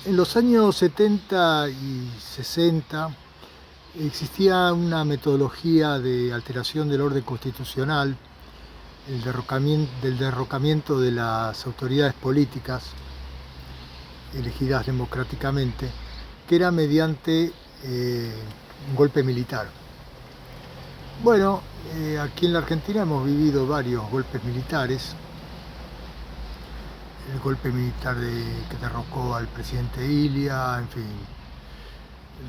En los años 70 y 60 existía una metodología de alteración del orden constitucional, del derrocamiento de las autoridades políticas elegidas democráticamente, que era mediante un golpe militar. Bueno, aquí en la Argentina hemos vivido varios golpes militares. El golpe militar que derrocó al presidente Ilia, en fin,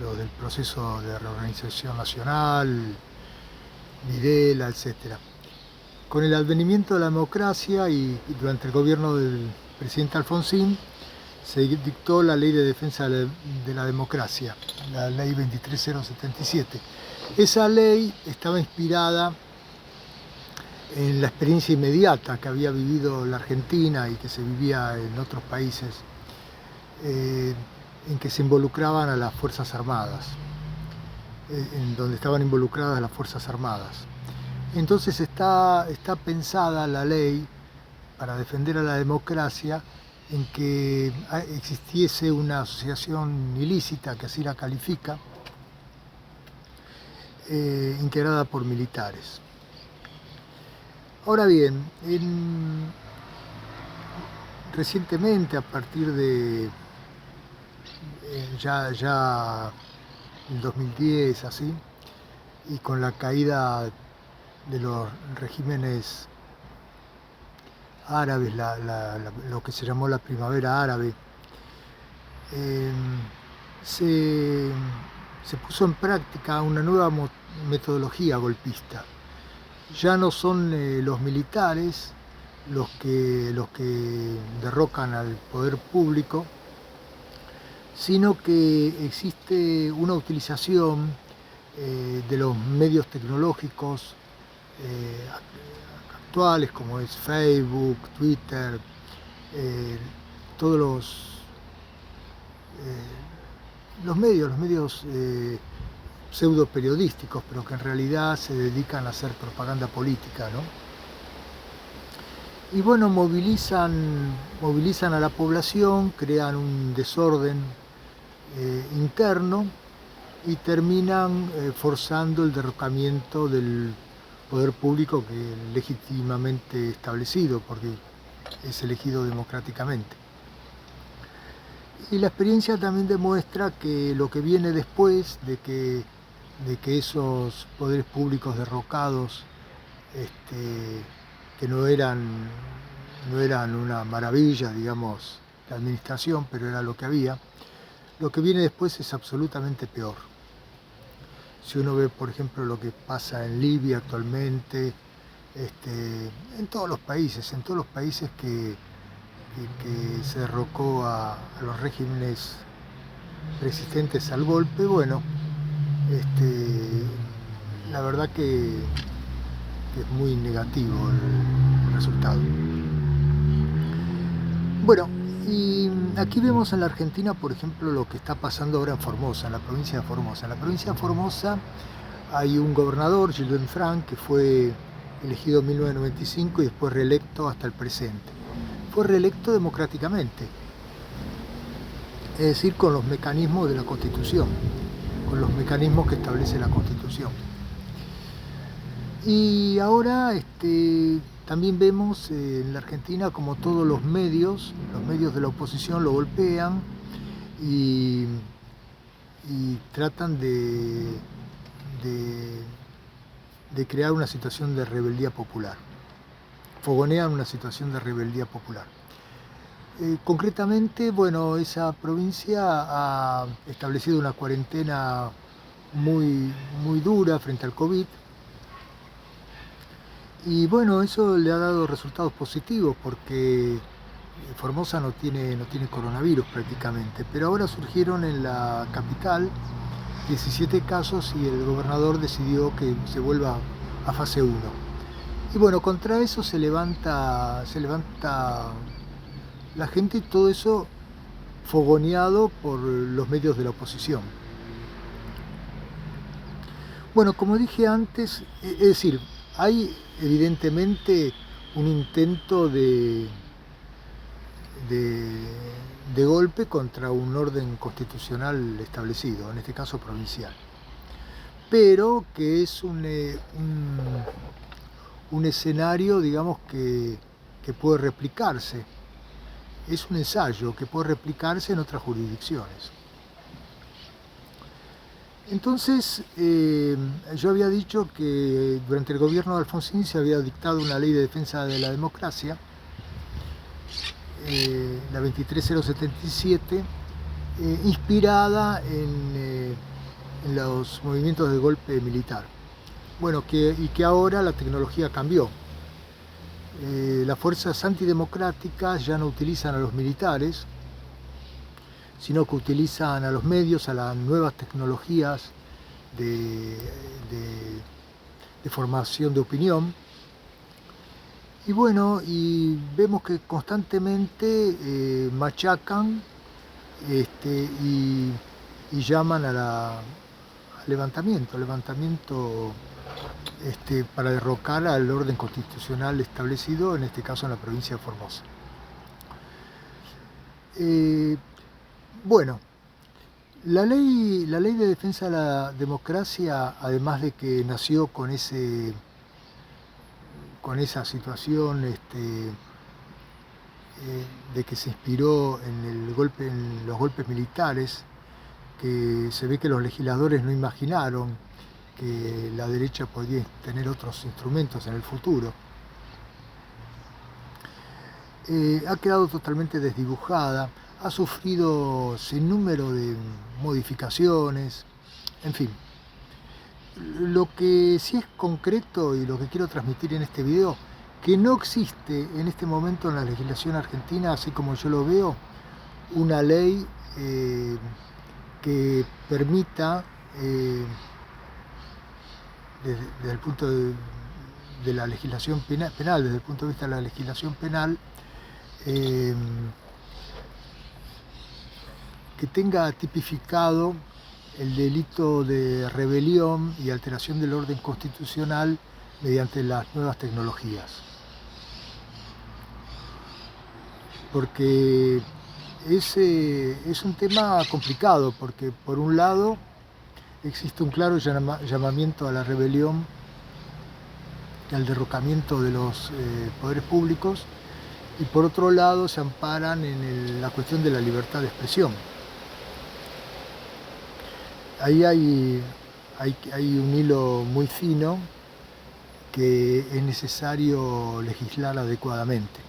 lo del proceso de reorganización nacional, Videla, etc. Con el advenimiento de la democracia y durante el gobierno del presidente Alfonsín, se dictó la Ley de Defensa de la Democracia, la Ley 23077. Esa ley estaba inspirada en la experiencia inmediata que había vivido la Argentina y que se vivía en otros países, en que se involucraban a las Fuerzas Armadas, en donde estaban involucradas las Fuerzas Armadas. Entonces está pensada la ley para defender a la democracia en que existiese una asociación ilícita, que así la califica, integrada por militares. Ahora bien, recientemente, a partir de ya el 2010, así, y con la caída de los regímenes árabes, lo que se llamó la primavera árabe, se puso en práctica una nueva metodología golpista. Ya no son los militares los que derrocan al poder público, sino que existe una utilización de los medios tecnológicos actuales, como es Facebook, Twitter, todos los medios pseudo periodísticos, pero que en realidad se dedican a hacer propaganda política, ¿no? Y bueno, movilizan a la población, crean un desorden interno y terminan forzando el derrocamiento del poder público que es legítimamente establecido, porque es elegido democráticamente. Y la experiencia también demuestra que lo que viene después de que esos poderes públicos derrocados, que no eran una maravilla, digamos, de administración, pero era lo que había, lo que viene después es absolutamente peor. Si uno ve, por ejemplo, lo que pasa en Libia actualmente, en todos los países que se derrocó a los regímenes resistentes al golpe, bueno, la verdad que es muy negativo el resultado. Bueno, y aquí vemos en la Argentina, por ejemplo, lo que está pasando ahora en Formosa, en la provincia de Formosa. En la provincia de Formosa hay un gobernador, Gilbert Frank, que fue elegido en 1995 y después reelecto hasta el presente. Fue reelecto democráticamente, es decir, con los mecanismos de la Constitución, con los mecanismos que establece la Constitución. Y ahora también vemos en la Argentina como todos los medios de la oposición lo golpean y tratan de crear una situación de rebeldía popular, fogonean una situación de rebeldía popular. Concretamente, bueno, esa provincia ha establecido una cuarentena muy dura frente al COVID. Y bueno, eso le ha dado resultados positivos porque Formosa no tiene coronavirus prácticamente, pero ahora surgieron en la capital 17 casos y el gobernador decidió que se vuelva a fase 1. Y bueno, contra eso se levanta la gente, y todo eso fogoneado por los medios de la oposición. Bueno, como dije antes, es decir, hay evidentemente un intento de de golpe contra un orden constitucional establecido, en este caso provincial, pero que es un escenario, digamos, que puede replicarse, es un ensayo que puede replicarse en otras jurisdicciones. Entonces, yo había dicho que durante el gobierno de Alfonsín se había dictado una ley de defensa de la democracia, la 23077, inspirada en los movimientos de golpe militar. Bueno, y que ahora la tecnología cambió. Las fuerzas antidemocráticas ya no utilizan a los militares, sino que utilizan a los medios, a las nuevas tecnologías de formación de opinión. Y bueno, y vemos que constantemente machacan y llaman al levantamiento para derrocar al orden constitucional establecido, en este caso en la provincia de Formosa. Bueno, la ley de defensa de la democracia, además de que nació con esa situación de que se inspiró en los golpes militares, que se ve que los legisladores no imaginaron que la derecha podía tener otros instrumentos en el futuro, ha quedado totalmente desdibujada, ha sufrido sin número de modificaciones, en fin. Lo que sí es concreto y lo que quiero transmitir en este video, que no existe en este momento en la legislación argentina, así como yo lo veo, una ley que permita, desde el punto de la legislación penal, desde el punto de vista de la legislación penal, que tenga tipificado el delito de rebelión y alteración del orden constitucional mediante las nuevas tecnologías. Porque es un tema complicado, porque por un lado existe un claro llamamiento a la rebelión y al derrocamiento de los poderes públicos, y por otro lado se amparan en la cuestión de la libertad de expresión. Ahí hay un hilo muy fino que es necesario legislar adecuadamente,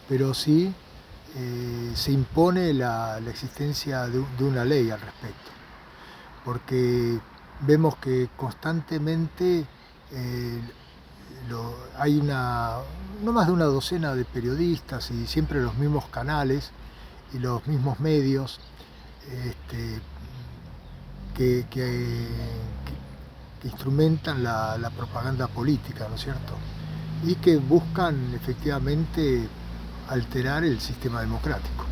pero sí se impone la existencia de una ley al respecto, porque vemos que constantemente hay no más de una docena de periodistas y siempre los mismos canales y los mismos medios que instrumentan la propaganda política, ¿no es cierto? Y que buscan efectivamente alterar el sistema democrático.